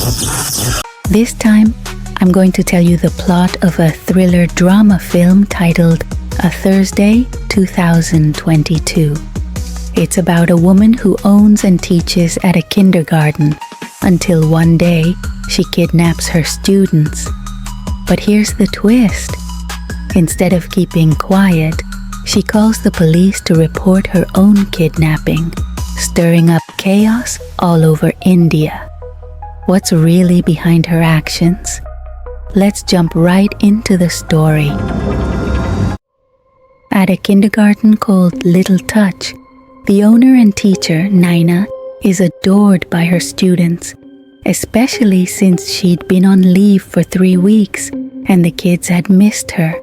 This time, I'm going to tell you the plot of a thriller drama film titled A Thursday, 2022. It's about a woman who owns and teaches at a kindergarten until one day she kidnaps her students. But here's the twist. Instead of keeping quiet, she calls the police to report her own kidnapping, stirring up chaos all over India. What's really behind her actions? Let's jump right into the story. At a kindergarten called Little Touch, the owner and teacher, Naina, is adored by her students, especially since she'd been on leave for 3 weeks and the kids had missed her.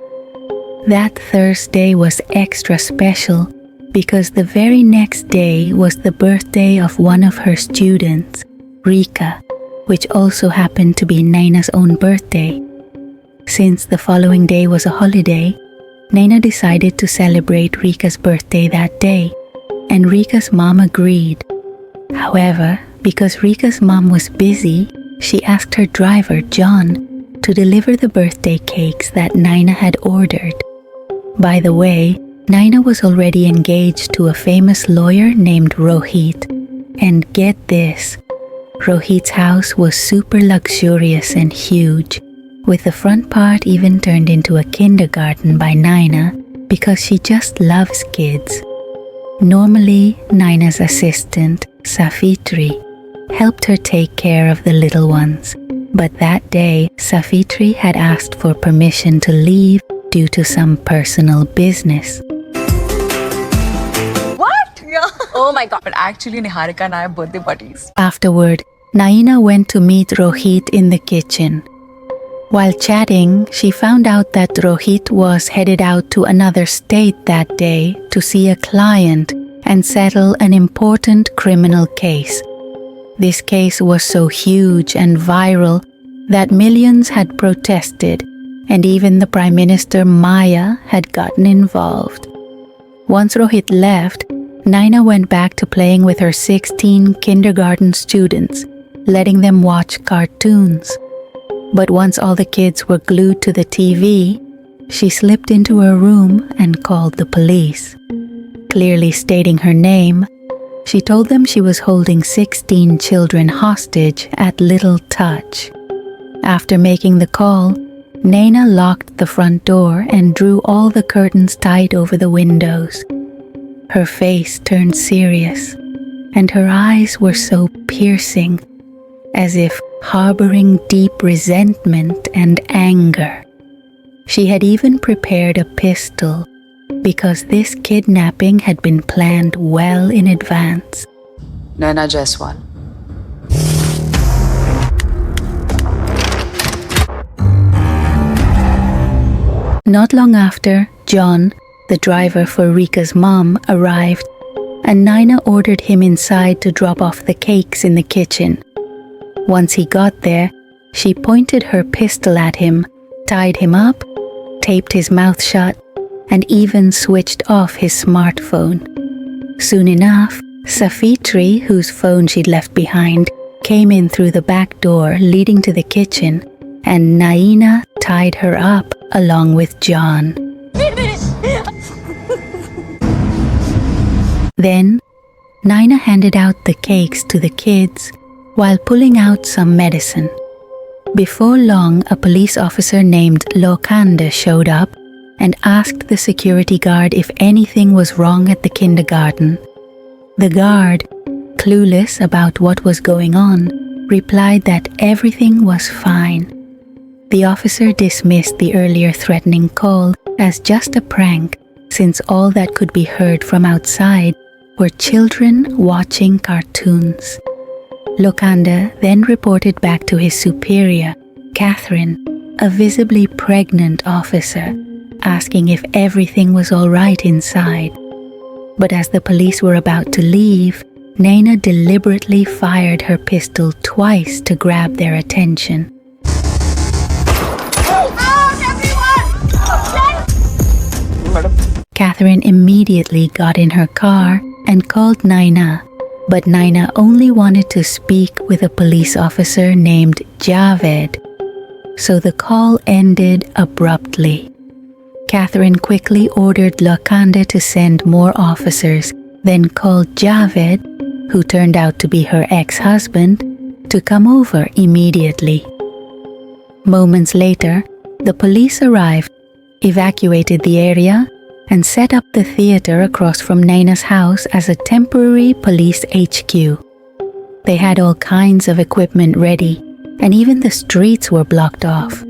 That Thursday was extra special because the very next day was the birthday of one of her students, Rika, which also happened to be Naina's own birthday. Since the following day was a holiday, Naina decided to celebrate Rika's birthday that day, and Rika's mom agreed. However, because Rika's mom was busy, she asked her driver, John, to deliver the birthday cakes that Naina had ordered. By the way, Naina was already engaged to a famous lawyer named Rohit. And get this, Rohit's house was super luxurious and huge, with the front part even turned into a kindergarten by Naina because she just loves kids. Normally, Naina's assistant, Safitri, helped her take care of the little ones, but that day, Safitri had asked for permission to leave due to some personal business. What? Yeah. Oh my god. But actually, Niharika and I have birthday parties. Afterward, Naina went to meet Rohit in the kitchen. While chatting, she found out that Rohit was headed out to another state that day to see a client and settle an important criminal case. This case was so huge and viral that millions had protested, and even the Prime Minister Maya had gotten involved. Once Rohit left, Naina went back to playing with her 16 kindergarten students, letting them watch cartoons. But once all the kids were glued to the TV, she slipped into her room and called the police. Clearly stating her name, she told them she was holding 16 children hostage at Little Touch. After making the call, Naina locked the front door and drew all the curtains tight over the windows. Her face turned serious, and her eyes were so piercing, as if harboring deep resentment and anger. She had even prepared a pistol, because this kidnapping had been planned well in advance. Naina Jaiswal. Not long after, John, the driver for Rika's mom, arrived, and Naina ordered him inside to drop off the cakes in the kitchen. Once he got there, she pointed her pistol at him, tied him up, taped his mouth shut, and even switched off his smartphone. Soon enough, Safitri, whose phone she'd left behind, came in through the back door leading to the kitchen, and Naina tied her up along with John. Then, Naina handed out the cakes to the kids while pulling out some medicine. Before long, a police officer named Lokanda showed up and asked the security guard if anything was wrong at the kindergarten. The guard, clueless about what was going on, replied that everything was fine. The officer dismissed the earlier threatening call as just a prank, since all that could be heard from outside were children watching cartoons. Lokanda then reported back to his superior, Catherine, a visibly pregnant officer, asking if everything was all right inside. But as the police were about to leave, Naina deliberately fired her pistol twice to grab their attention. Catherine immediately got in her car and called Naina, but Naina only wanted to speak with a police officer named Javed, so the call ended abruptly. Catherine quickly ordered Lokanda to send more officers, then called Javed, who turned out to be her ex-husband, to come over immediately. Moments later, the police arrived, evacuated the area, and set up the theater across from Naina's house as a temporary police HQ. They had all kinds of equipment ready, and even the streets were blocked off.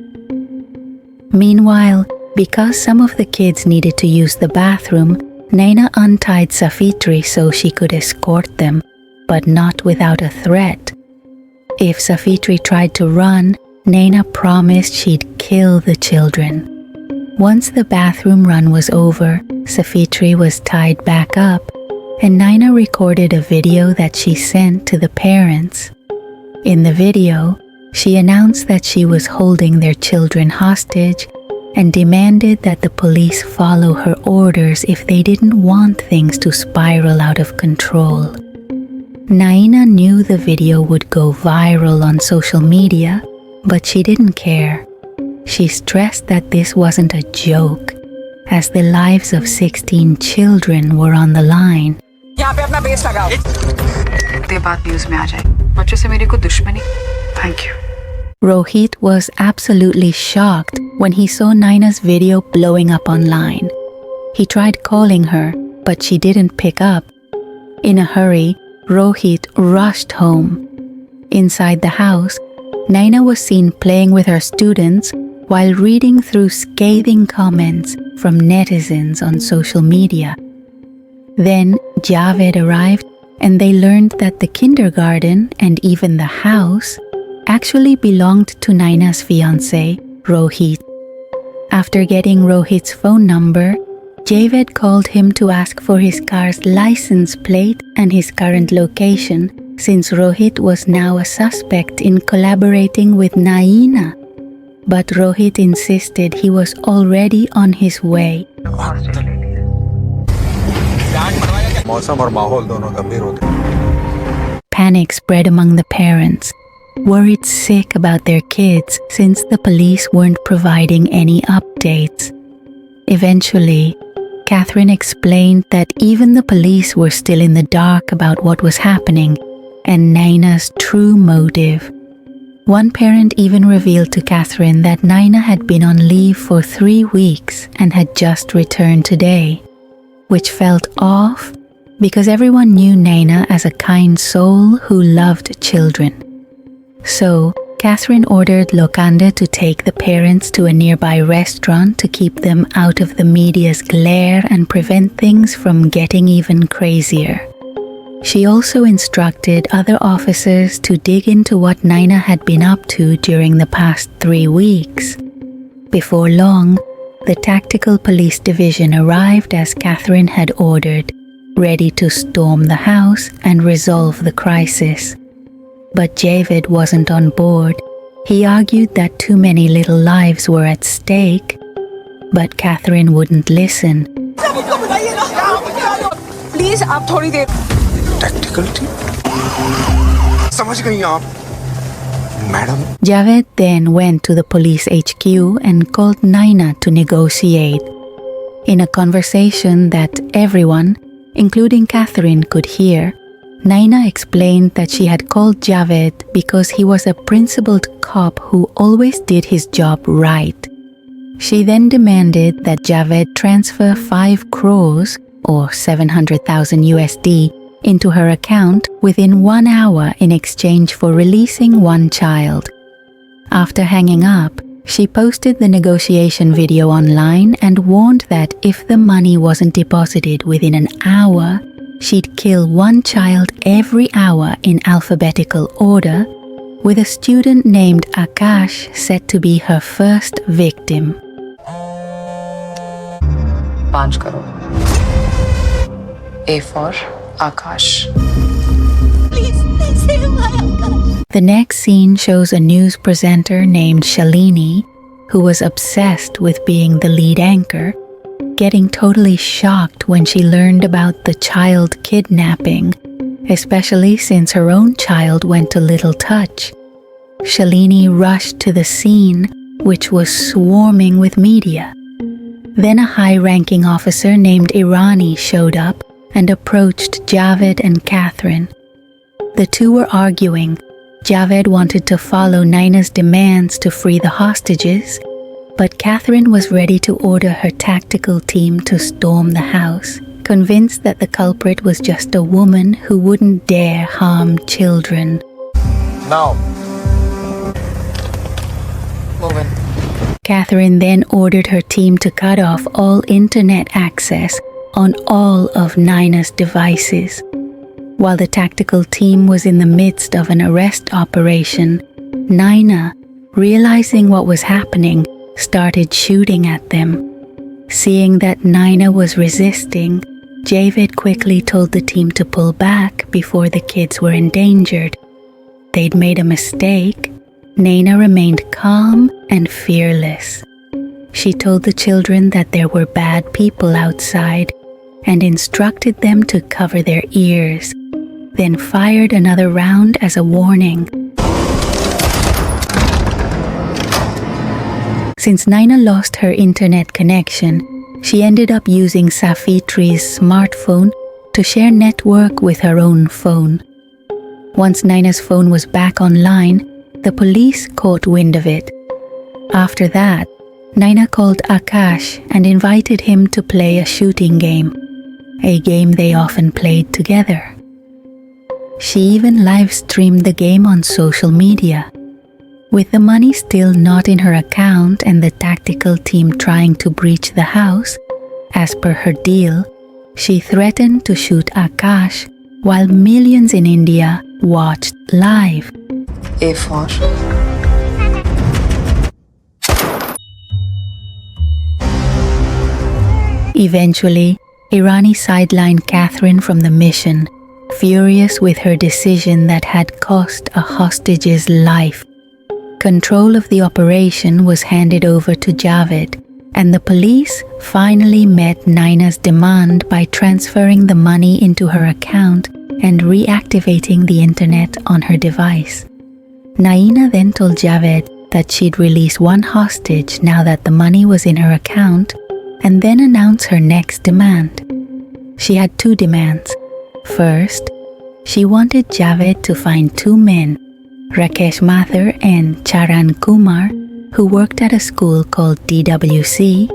Meanwhile, because some of the kids needed to use the bathroom, Naina untied Safitri so she could escort them, but not without a threat. If Safitri tried to run, Naina promised she'd kill the children. Once the bathroom run was over, Safitri was tied back up, and Naina recorded a video that she sent to the parents. In the video, she announced that she was holding their children hostage and demanded that the police follow her orders if they didn't want things to spiral out of control. Naina knew the video would go viral on social media, but she didn't care. She stressed that this wasn't a joke, as the lives of 16 children were on the line. यहाँ पे अपना base लगाओ। ये बात news में आ जाए। बच्चों से मेरी कोई दुश्मनी। Thank you. Rohit was absolutely shocked when he saw Naina's video blowing up online. He tried calling her, but she didn't pick up. In a hurry, Rohit rushed home. Inside the house, Naina was seen playing with her students while reading through scathing comments from netizens on social media. Then Javed arrived, and they learned that the kindergarten and even the house actually belonged to Naina's fiancé, Rohit. After getting Rohit's phone number, Javed called him to ask for his car's license plate and his current location, since Rohit was now a suspect in collaborating with Naina. But Rohit insisted he was already on his way. Panic spread among the parents, worried sick about their kids since the police weren't providing any updates. Eventually, Catherine explained that even the police were still in the dark about what was happening and Naina's true motive. One parent even revealed to Catherine that Naina had been on leave for 3 weeks and had just returned today, which felt off because everyone knew Naina as a kind soul who loved children. So, Catherine ordered Lokanda to take the parents to a nearby restaurant to keep them out of the media's glare and prevent things from getting even crazier. She also instructed other officers to dig into what Naina had been up to during the past 3 weeks. Before long, the Tactical Police Division arrived as Catherine had ordered, ready to storm the house and resolve the crisis. But Javed wasn't on board. He argued that too many little lives were at stake, but Catherine wouldn't listen. Please, आप थोड़ी देर। Tactical team? समझ गई आप, madam? Javed then went to the police HQ and called Naina to negotiate. In a conversation that everyone, including Catherine, could hear, Naina explained that she had called Javed because he was a principled cop who always did his job right. She then demanded that Javed transfer 5 crores, or 700,000 USD, into her account within 1 hour in exchange for releasing one child. After hanging up, she posted the negotiation video online and warned that if the money wasn't deposited within an hour, she'd kill one child every hour in alphabetical order, with a student named Akash set to be her first victim. 5 crore. A for Akash. Please save my Akash. The next scene shows a news presenter named Shalini, who was obsessed with being the lead anchor, getting totally shocked when she learned about the child kidnapping especially since her own child went to little touch. Shalini rushed to the scene, which was swarming with media. Then a high-ranking officer named Irani showed up and approached Javed and Catherine. The two were arguing. Javed wanted to follow Naina's demands to free the hostages, but Catherine was ready to order her tactical team to storm the house, convinced that the culprit was just a woman who wouldn't dare harm children. Now. Move in. Catherine then ordered her team to cut off all internet access on all of Naina's devices. While the tactical team was in the midst of an arrest operation, Naina, realizing what was happening, started shooting at them. Seeing that Naina was resisting, Javed quickly told the team to pull back before the kids were endangered. They'd made a mistake. Naina remained calm and fearless. She told the children that there were bad people outside and instructed them to cover their ears, then fired another round as a warning. Since Naina lost her internet connection, she ended up using Safitri's smartphone to share network with her own phone. Once Naina's phone was back online, the police caught wind of it. After that, Naina called Akash and invited him to play a shooting game, a game they often played together. She even live-streamed the game on social media. With the money still not in her account and the tactical team trying to breach the house, as per her deal, she threatened to shoot Akash while millions in India watched live. A for Eventually, Irani sidelined Catherine from the mission, furious with her decision that had cost a hostage's life. Control of the operation was handed over to Javed, and the police finally met Naina's demand by transferring the money into her account and reactivating the internet on her device. Naina then told Javed that she'd release one hostage now that the money was in her account, and then announce her next demand. She had two demands. First, she wanted Javed to find two men, Rakesh Mathur and Charan Kumar, who worked at a school called DWC.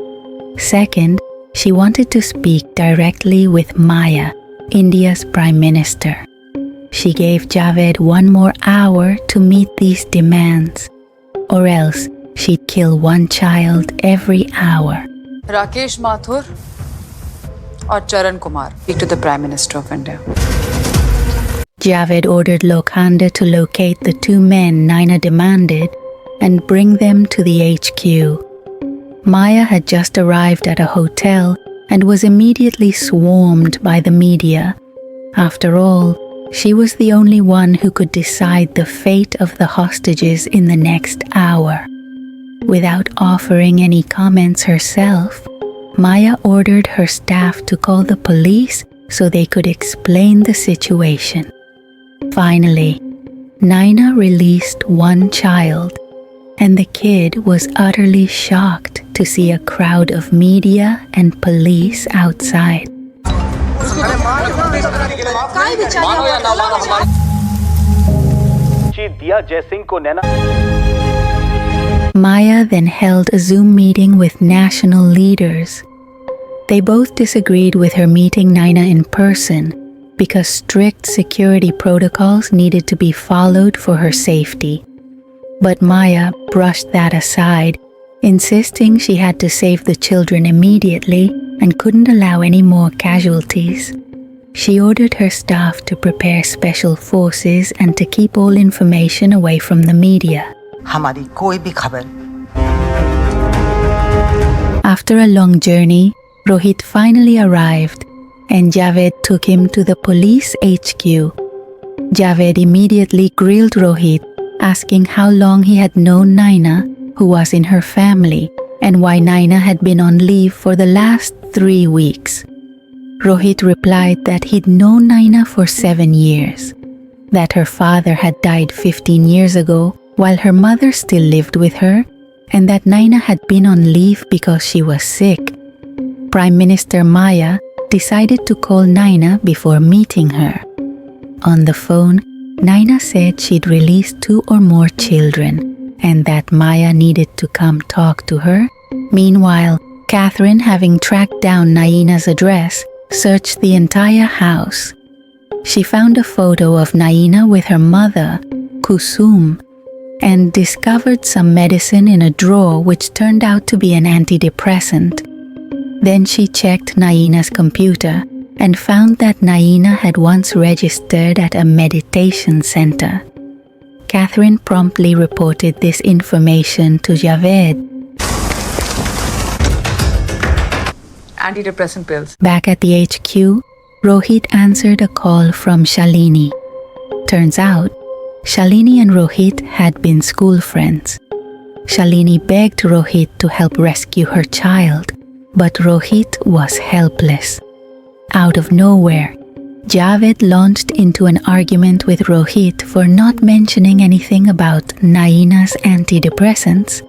Second, she wanted to speak directly with Maya, India's Prime Minister. She gave Javed 1 more hour to meet these demands, or else she'd kill one child every hour. Rakesh Mathur or Charan Kumar. Speak to the Prime Minister of India. Javed ordered Lokhanda to locate the two men Naina demanded and bring them to the HQ. Maya had just arrived at a hotel and was immediately swarmed by the media. After all, she was the only one who could decide the fate of the hostages in the next hour. Without offering any comments herself, Maya ordered her staff to call the police so they could explain the situation. Finally, Naina released one child, and the kid was utterly shocked to see a crowd of media and police outside. Maya then held a Zoom meeting with national leaders. They both disagreed with her meeting Naina in person because strict security protocols needed to be followed for her safety. But Maya brushed that aside, insisting she had to save the children immediately and couldn't allow any more casualties. She ordered her staff to prepare special forces and to keep all information away from the media. After a long journey, Rohit finally arrived, and Javed took him to the police HQ. Javed immediately grilled Rohit, asking how long he had known Naina, who was in her family, and why Naina had been on leave for the last 3 weeks. Rohit replied that he'd known Naina for 7 years, that her father had died 15 years ago while her mother still lived with her, and that Naina had been on leave because she was sick. Prime Minister Maya decided to call Naina before meeting her. On the phone, Naina said she'd released 2 or more children and that Maya needed to come talk to her. Meanwhile, Catherine, having tracked down Naina's address, searched the entire house. She found a photo of Naina with her mother, Kusum, and discovered some medicine in a drawer which turned out to be an antidepressant. Then she checked Naina's computer and found that Naina had once registered at a meditation center. Catherine promptly reported this information to Javed. Antidepressant pills. Back at the HQ, Rohit answered a call from Shalini. Turns out, Shalini and Rohit had been school friends. Shalini begged Rohit to help rescue her child, but Rohit was helpless. Out of nowhere, Javed launched into an argument with Rohit for not mentioning anything about Naina's antidepressants,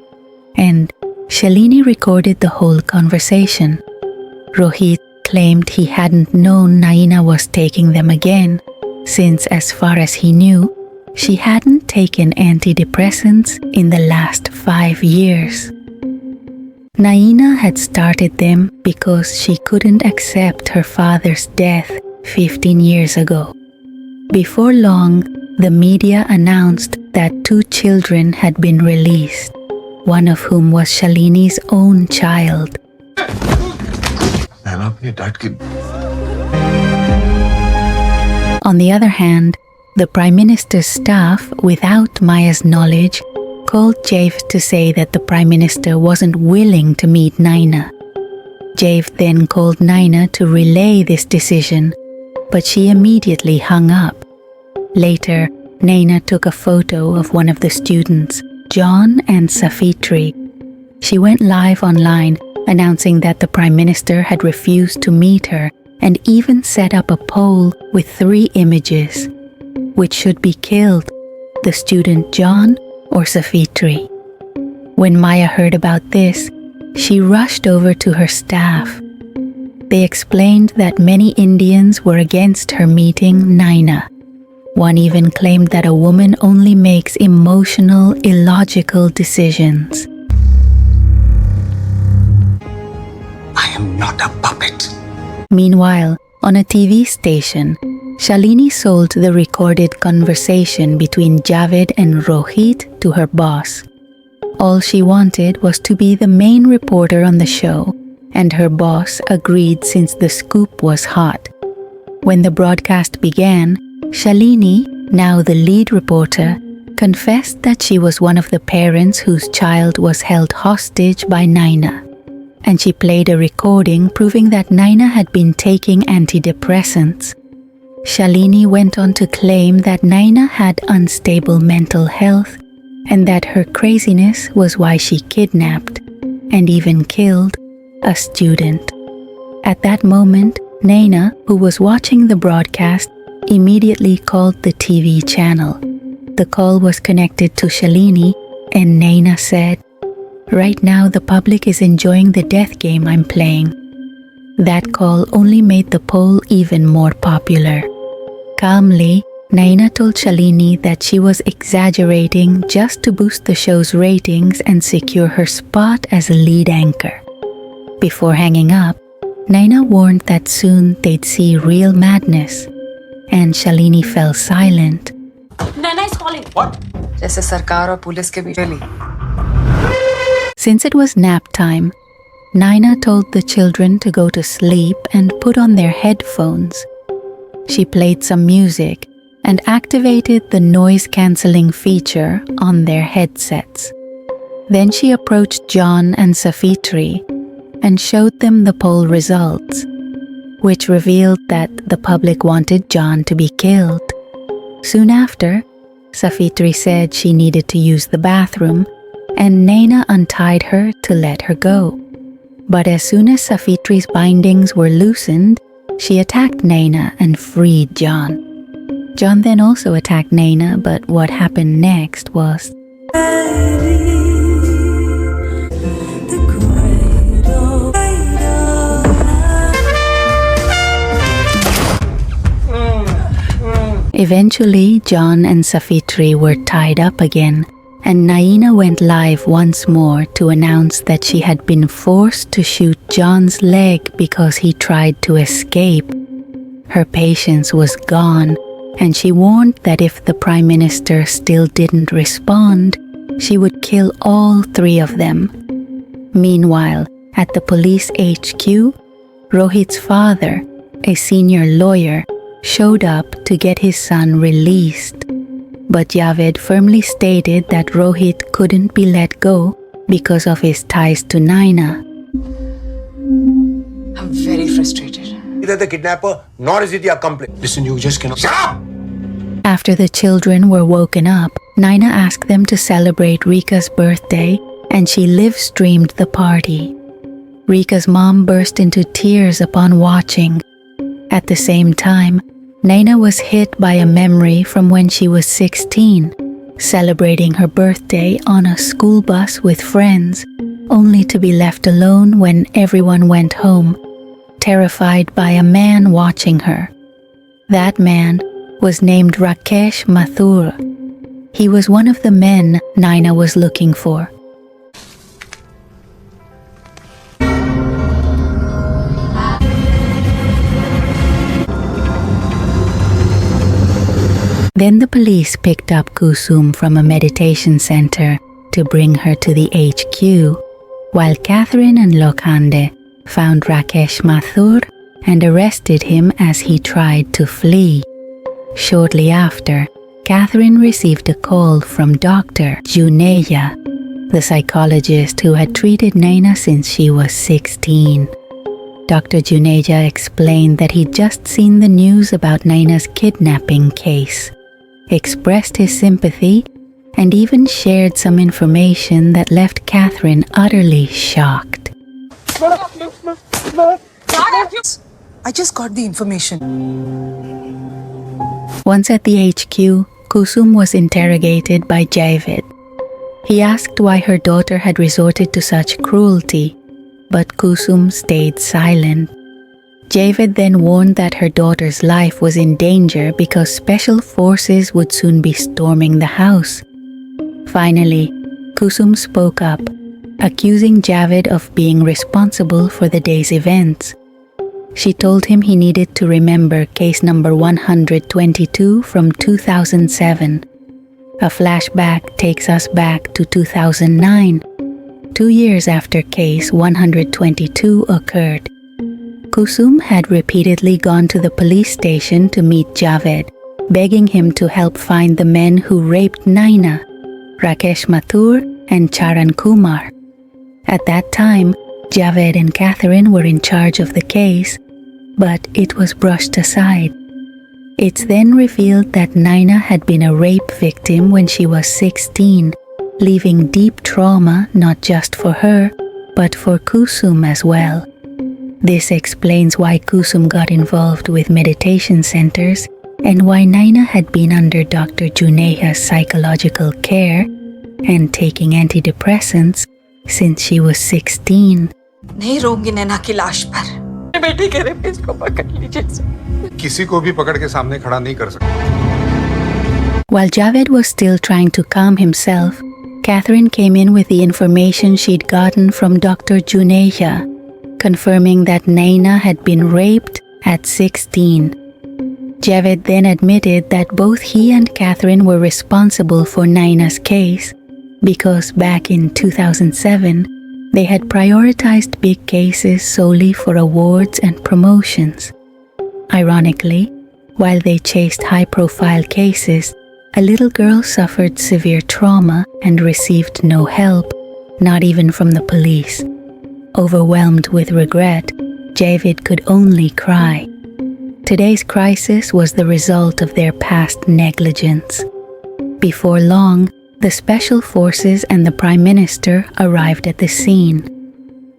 and Shalini recorded the whole conversation. Rohit claimed he hadn't known Naina was taking them again, since as far as he knew, she hadn't taken antidepressants in the last 5 years. Naina had started them because she couldn't accept her father's death 15 years ago. Before long, the media announced that 2 children had been released, one of whom was Shalini's own child. On the other hand, the Prime Minister's staff, without Maya's knowledge, called Jave to say that the Prime Minister wasn't willing to meet Naina. Jave then called Naina to relay this decision, but she immediately hung up. Later, Naina took a photo of one of the students, John and Safitri. She went live online announcing that the Prime Minister had refused to meet her and even set up a poll with 3 images. Which should be killed, the student John or Safitri? When Maya heard about this, she rushed over to her staff. They explained that many Indians were against her meeting Naina. One even claimed that a woman only makes emotional, illogical decisions. I am not a puppet. Meanwhile, on a TV station, Shalini sold the recorded conversation between Javed and Rohit to her boss. All she wanted was to be the main reporter on the show, and her boss agreed since the scoop was hot. When the broadcast began, Shalini, now the lead reporter, confessed that she was one of the parents whose child was held hostage by Naina. And she played a recording proving that Naina had been taking antidepressants. Shalini went on to claim that Naina had unstable mental health and that her craziness was why she kidnapped and even killed a student. At that moment, Naina, who was watching the broadcast, immediately called the TV channel. The call was connected to Shalini, and Naina said, "Right now the public is enjoying the death game I'm playing." That call only made the poll even more popular. Calmly, Naina told Shalini that she was exaggerating just to boost the show's ratings and secure her spot as a lead anchor. Before hanging up, Naina warned that soon they'd see real madness, and Shalini fell silent. Naina is calling. What? जैसे सरकार और police के बीच में। Since it was nap time, Naina told the children to go to sleep and put on their headphones. She played some music and activated the noise-cancelling feature on their headsets. Then she approached John and Safitri and showed them the poll results, which revealed that the public wanted John to be killed. Soon after, Safitri said she needed to use the bathroom, and Naina untied her to let her go. But as soon as Safitri's bindings were loosened, She attacked Naina and freed John. John then also attacked Naina, but what happened next was... Eventually, John and Safitri were tied up again, and Naina went live once more to announce that she had been forced to shoot John's leg because he tried to escape. Her patience was gone, and she warned that if the Prime Minister still didn't respond, she would kill all three of them. Meanwhile, at the police HQ, Rohit's father, a senior lawyer, showed up to get his son released. But Javed firmly stated that Rohit couldn't be let go because of his ties to Naina. I'm very frustrated. Neither the kidnapper nor is it the accomplice. Listen, you just cannot. Shut up! After the children were woken up, Naina asked them to celebrate Rika's birthday, and she live-streamed the party. Rika's mom burst into tears upon watching. At the same time, Naina was hit by a memory from when she was 16, celebrating her birthday on a school bus with friends, only to be left alone when everyone went home, terrified by a man watching her. That man was named Rakesh Mathur. He was one of the men Naina was looking for. Then the police picked up Kusum from a meditation center to bring her to the HQ, while Catherine and Lokhande found Rakesh Mathur and arrested him as he tried to flee. Shortly after, Catherine received a call from Dr. Juneja, the psychologist who had treated Naina since she was 16. Dr. Juneja explained that he'd just seen the news about Naina's kidnapping case, expressed his sympathy, and even shared some information that left Catherine utterly shocked. I just got the information. Once at the HQ, Kusum was interrogated by Javed. He asked why her daughter had resorted to such cruelty, but Kusum stayed silent. Javed then warned that her daughter's life was in danger because special forces would soon be storming the house. Finally, Kusum spoke up, accusing Javed of being responsible for the day's events. She told him he needed to remember case number 122 from 2007. A flashback takes us back to 2009, 2 years after case 122 occurred. Kusum had repeatedly gone to the police station to meet Javed, begging him to help find the men who raped Naina, Rakesh Mathur and Charan Kumar. At that time, Javed and Catherine were in charge of the case, but it was brushed aside. It's then revealed that Naina had been a rape victim when she was 16, leaving deep trauma not just for her, but for Kusum as well. This explains why Kusum got involved with meditation centers and why Naina had been under Dr. Juneja's psychological care and taking antidepressants since she was 16. नहीं रोऊंगी नैना की लाश पर। बेटी कह रहे इसको पकड़ लीजिए। किसी को भी पकड़ के सामने खड़ा नहीं कर सकता। While Javed was still trying to calm himself, Catherine came in with the information she'd gotten from Dr. Juneja, confirming that Naina had been raped at 16. Javed then admitted that both he and Catherine were responsible for Naina's case because back in 2007, they had prioritized big cases solely for awards and promotions. Ironically, while they chased high-profile cases, a little girl suffered severe trauma and received no help, not even from the police. Overwhelmed with regret, Javed could only cry. Today's crisis was the result of their past negligence. Before long, the special forces and the Prime Minister arrived at the scene.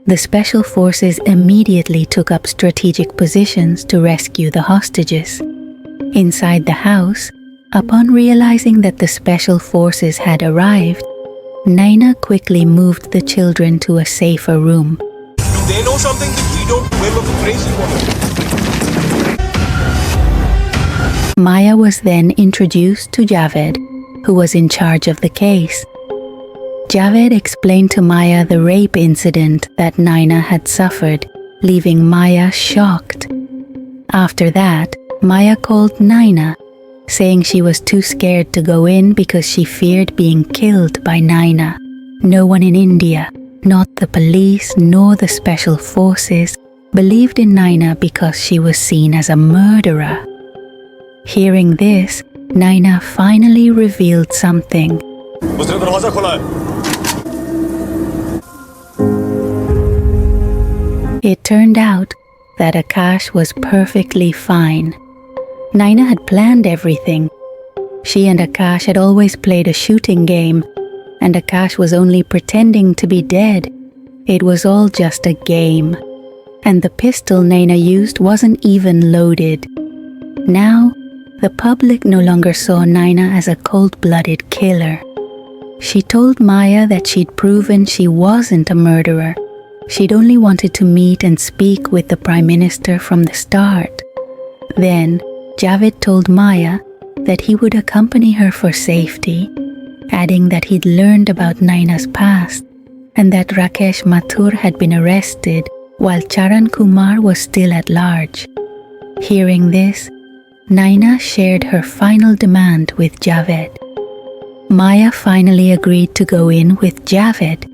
The special forces immediately took up strategic positions to rescue the hostages. Inside the house, upon realizing that the special forces had arrived, Naina quickly moved the children to a safer room. Do they know something that we don't? We're looking crazy for them. Maya was then introduced to Javed, who was in charge of the case. Javed explained to Maya the rape incident that Naina had suffered, leaving Maya shocked. After that, Maya called Naina, saying she was too scared to go in because she feared being killed by Naina. No one in India, not the police nor the special forces, believed in Naina because she was seen as a murderer. Hearing this, Naina finally revealed something. उसने दरवाजा खोला है। It turned out that Akash was perfectly fine. Naina had planned everything. She and Akash had always played a shooting game, and Akash was only pretending to be dead. It was all just a game. And the pistol Naina used wasn't even loaded. Now, the public no longer saw Naina as a cold-blooded killer. She told Maya that she'd proven she wasn't a murderer. She'd only wanted to meet and speak with the Prime Minister from the start. Then, Javed told Maya that he would accompany her for safety, adding that he'd learned about Naina's past and that Rakesh Mathur had been arrested while Charan Kumar was still at large. Hearing this, Naina shared her final demand with Javed. Maya finally agreed to go in with Javed.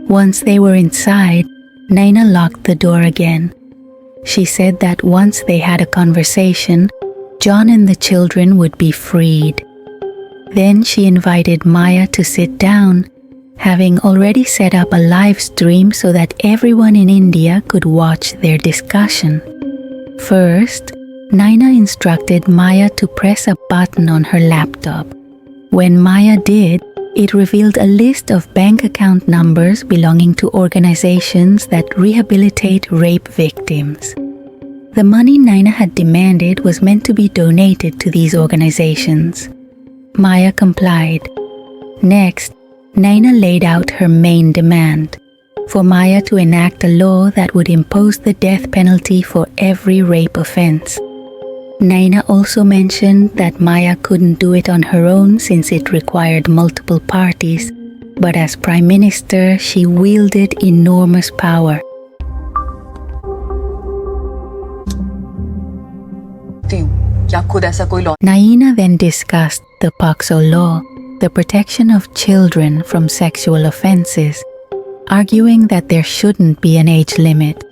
Once they were inside, Naina locked the door again. She said that once they had a conversation, John and the children would be freed. Then she invited Maya to sit down, having already set up a live stream so that everyone in India could watch their discussion. First, Naina instructed Maya to press a button on her laptop. When Maya did, it revealed a list of bank account numbers belonging to organizations that rehabilitate rape victims. The money Naina had demanded was meant to be donated to these organizations. Maya complied. Next, Naina laid out her main demand, for Maya to enact a law that would impose the death penalty for every rape offense. Naina also mentioned that Maya couldn't do it on her own since it required multiple parties, but as Prime Minister, she wielded enormous power. Naina then discussed the POCSO law, the protection of children from sexual offenses, arguing that there shouldn't be an age limit.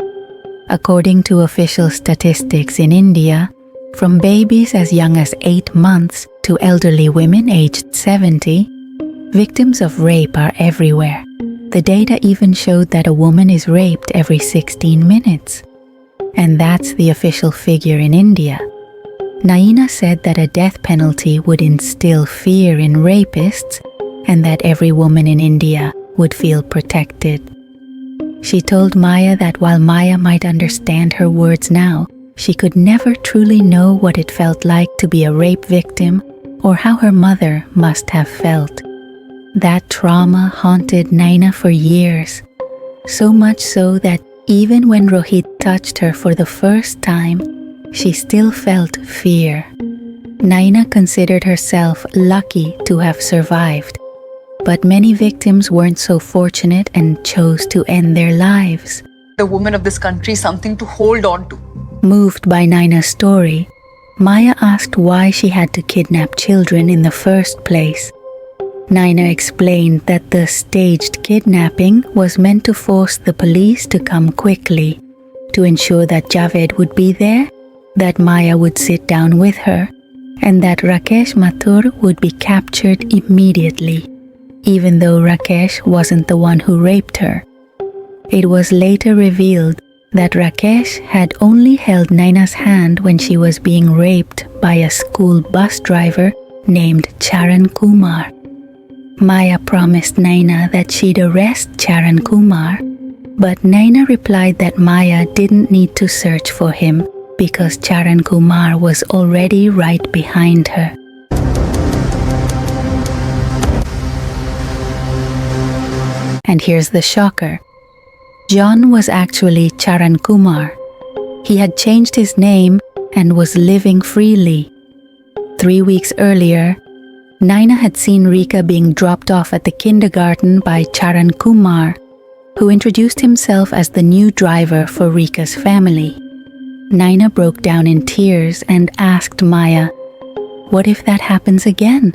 According to official statistics in India, from babies as young as 8 months to elderly women aged 70, victims of rape are everywhere. The data even showed that a woman is raped every 16 minutes. And that's the official figure in India. Naina said that a death penalty would instill fear in rapists and that every woman in India would feel protected. She told Maya that while Maya might understand her words now, she could never truly know what it felt like to be a rape victim or how her mother must have felt. That trauma haunted Naina for years, so much so that even when Rohit touched her for the first time, she still felt fear. Naina considered herself lucky to have survived, but many victims weren't so fortunate and chose to end their lives. The woman of this country is something to hold on to. Moved by Naina's story, Maya asked why she had to kidnap children in the first place. Naina explained that the staged kidnapping was meant to force the police to come quickly, to ensure that Javed would be there, that Maya would sit down with her, and that Rakesh Mathur would be captured immediately, even though Rakesh wasn't the one who raped her. It was later revealed that Rakesh had only held Naina's hand when she was being raped by a school bus driver named Charan Kumar. Maya promised Naina that she'd arrest Charan Kumar, But Naina replied that Maya didn't need to search for him because Charan Kumar was already right behind her. And here's the shocker. John was actually Charan Kumar. He had changed his name and was living freely. 3 weeks earlier, Naina had seen Rika being dropped off at the kindergarten by Charan Kumar, who introduced himself as the new driver for Rika's family. Naina broke down in tears and asked Maya, what if that happens again?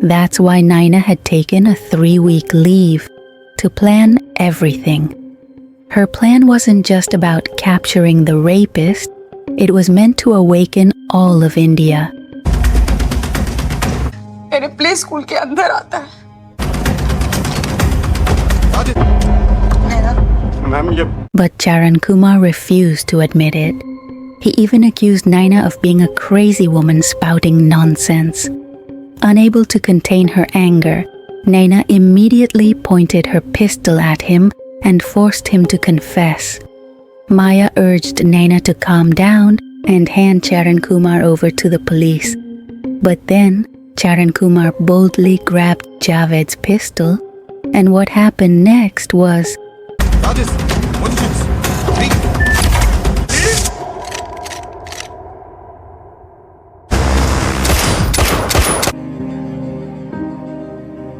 That's why Naina had taken a 3-week leave to plan everything. Her plan wasn't just about capturing the rapist, it was meant to awaken all of India. मेरे play school के अंदर आता है। But Charan Kumar refused to admit it. He even accused Naina of being a crazy woman spouting nonsense. Unable to contain her anger, Naina immediately pointed her pistol at him and forced him to confess. Maya urged Naina to calm down and hand Charan Kumar over to the police. But then Charan Kumar boldly grabbed Javed's pistol, and what happened next was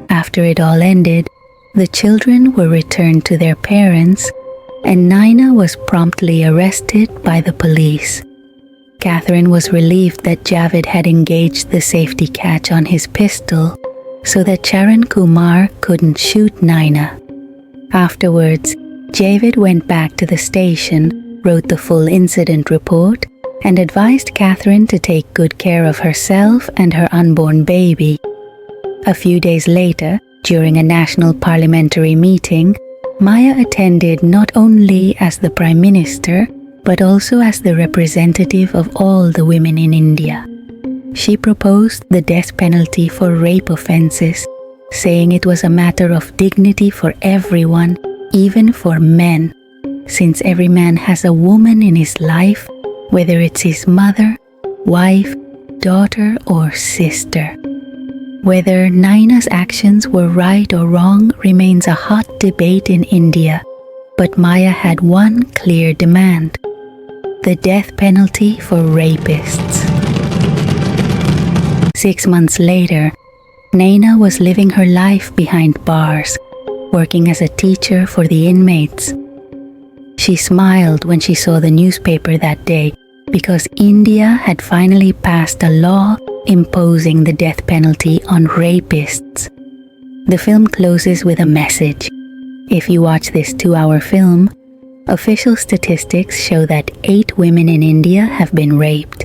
After it all ended, the children were returned to their parents, and Naina was promptly arrested by the police. Catherine was relieved that Javed had engaged the safety catch on his pistol so that Charan Kumar couldn't shoot Naina. Afterwards, Javed went back to the station, wrote the full incident report, and advised Catherine to take good care of herself and her unborn baby. A few days later, during a national parliamentary meeting, Maya attended not only as the Prime Minister, but also as the representative of all the women in India. She proposed the death penalty for rape offences, saying it was a matter of dignity for everyone, even for men, since every man has a woman in his life, whether it's his mother, wife, daughter, or sister. Whether Naina's actions were right or wrong remains a hot debate in India, but Maya had one clear demand: the death penalty for rapists. 6 months later, Naina was living her life behind bars, working as a teacher for the inmates. She smiled when she saw the newspaper that day because India had finally passed a law imposing the death penalty on rapists. The film closes with a message. If you watch this 2-hour film, official statistics show that 8 women in India have been raped.